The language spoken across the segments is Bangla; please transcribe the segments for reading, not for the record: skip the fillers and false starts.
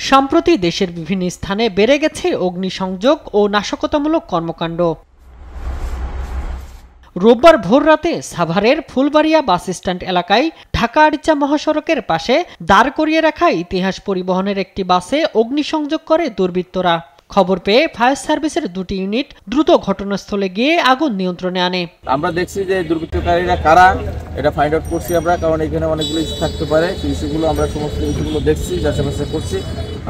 সম্প্রতি দেশের বিভিন্ন স্থানে বেড়ে গেছে অগ্নিসংযোগ ও নাশকতামূলক কর্মকাণ্ড। রোববার ভোররাতে সাভারের ফুলবাড়িয়া বাস স্ট্যান্ড এলাকায় ঢাকা আরিচা মহাসড়কের পাশে দাঁড় করিয়ে রাখা ইতিহাস পরিবহনের একটি বাসে অগ্নিসংযোগ করে দুর্বৃত্তরা। খবর পেয়ে ফায়ার সার্ভিসের 2টি ইউনিট দ্রুত ঘটনাস্থলে গিয়ে আগুন নিয়ন্ত্রণে আনে। আমরা দেখছি যে দুর্বৃত্তকারীরা কারা এটা ফাইন্ড আউট করছি আমরা, কারণ এখানে অনেকগুলো ইস্যু থাকতে পারে। সেই ইস্যুগুলো আমরা সমস্ত ইস্যুগুলো দেখছি, যাচাই করছি।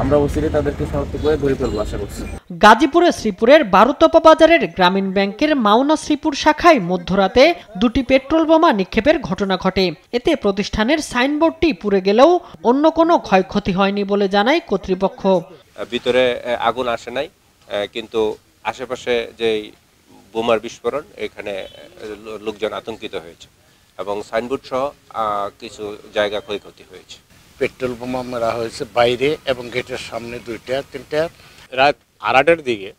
আমরা ওসিরে তাদেরকে শনাক্ত করে ধরে ফেলবো আশা করছি। গাজীপুরে শ্রীপুরের বারুতপা বাজারের গ্রামীণ ব্যাংকের মাওনা শ্রীপুর শাখায় মধ্যরাতে 2টি পেট্রোল বোমা নিক্ষেপের ঘটনা ঘটে। এতে প্রতিষ্ঠানের সাইনবোর্ডটি পুড়ে গেলেও অন্য কোনো ক্ষয়ক্ষতি হয়নি বলে জানায় কর্তৃপক্ষ। ভিতরে আগুন আসে নাই, কিন্তু আশেপাশে যে বোমার বিস্ফোরণ এখানে লোকজন আতঙ্কিত হয়েছে এবং সাইনবোর্ড সহ কিছু জায়গা ক্ষয়ক্ষতি হয়েছে। পেট্রোল বোমা মারা হয়েছে বাইরে এবং গেটের সামনে 2টা 3টা। রাত 8টার দিকে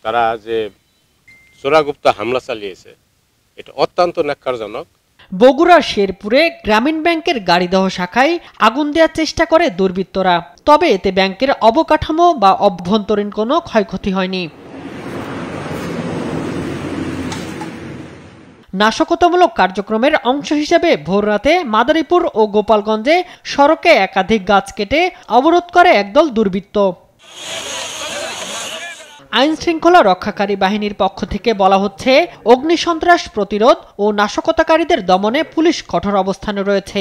তারা যে চোরাগুপ্ত হামলা চালিয়েছে এটা অত্যন্ত ন্যাক্কারজনক। বগুড়ার শেরপুরে গ্রামীণ ব্যাংকের গাড়িদহ শাখায় আগুন দেওয়ার চেষ্টা করে দুর্বৃত্তরা, তবে এতে ব্যাংকের অবকাঠামো বা অভ্যন্তরীণ কোনো ক্ষয়ক্ষতি হয়নি। নাশকতামূলক কার্যক্রমের অংশ হিসেবে ভোররাতে মাদারীপুর ও গোপালগঞ্জে সড়কে একাধিক গাছ কেটে অবরোধ করে একদল দুর্বৃত্ত। আইন শৃঙ্খলা রক্ষাকারী বাহিনীর পক্ষ থেকে বলা হচ্ছে, অগ্নিসন্ত্রাস প্রতিরোধ ও নাশকতাকারীদের দমনে পুলিশ কঠোর অবস্থানে রয়েছে।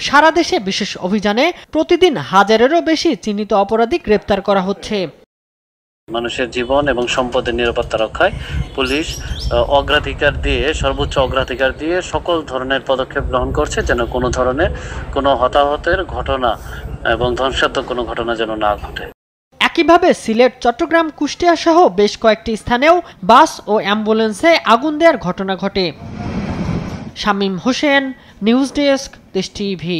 সারা দেশে বিশেষ অভিযানে প্রতিদিন 1000-এরও বেশি চিহ্নিত অপরাধী গ্রেপ্তার করা হচ্ছে। মানুষের জীবন এবং সম্পদের নিরাপত্তা রক্ষায় পুলিশ সর্বোচ্চ অগ্রাধিকার দিয়ে সকল ধরনের পদক্ষেপ গ্রহণ করছে, যেন কোনো ধরনের কোনো হতাহতের ঘটনা এবং ধ্বংসাত্মক কোনো ঘটনা যেন না ঘটে। একইভাবে সিলেট, চট্টগ্রাম, কুষ্টিয়া সহ বেশ কয়েকটি স্থানেও বাস ও অ্যাম্বুলেন্সে আগুন দেওয়ার ঘটনা ঘটে। শামীম হোসেন, নিউজ ডেস্ক, দেশ টিভি।